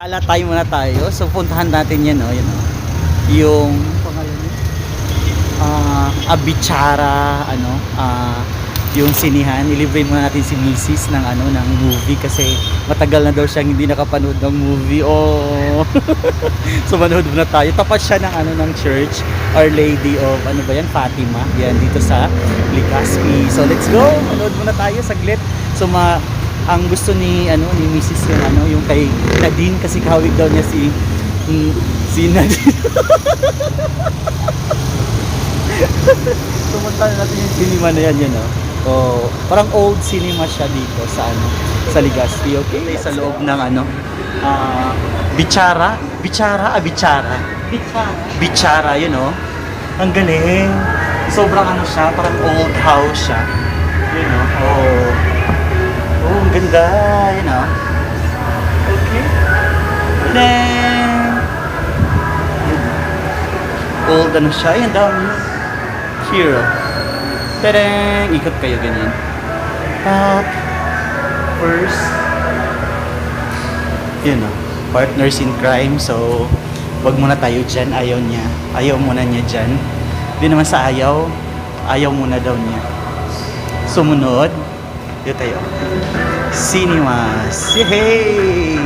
Alatay muna tayo. So puntahan natin yan, oh, yun, oh. Yung pangalan niya? Abichara, yung sinihan. Ilibre muna natin si Mrs. ng movie kasi matagal na daw siyang hindi nakapanood ng movie. Oh. So manood muna tayo. Tapat siya ng church, Our Lady of Fatima. Yan dito sa Legazpi. So let's go. Manood muna tayo saglit. So ang gusto ni Mrs. yung kay Nadine kasi kahawig daw niya si Nadine. Pumunta na natin yung cinema na yan, Oh, parang old cinema siya dito sa Legazpi, okay? Sa loob ng Bichara, oh. Ang galing. Sobrang siya, parang old house siya. Oh. Oh, ang ganda, Okay. Then, old siya. Ayan, dami. Hero. Tadang! Ikot kayo ganyan. First, partners in crime. So, wag muna tayo dyan. Ayaw muna niya dyan. Hindi naman sa ayaw muna daw niya. Sumunod. Dito tayo. Cinemas. Yay!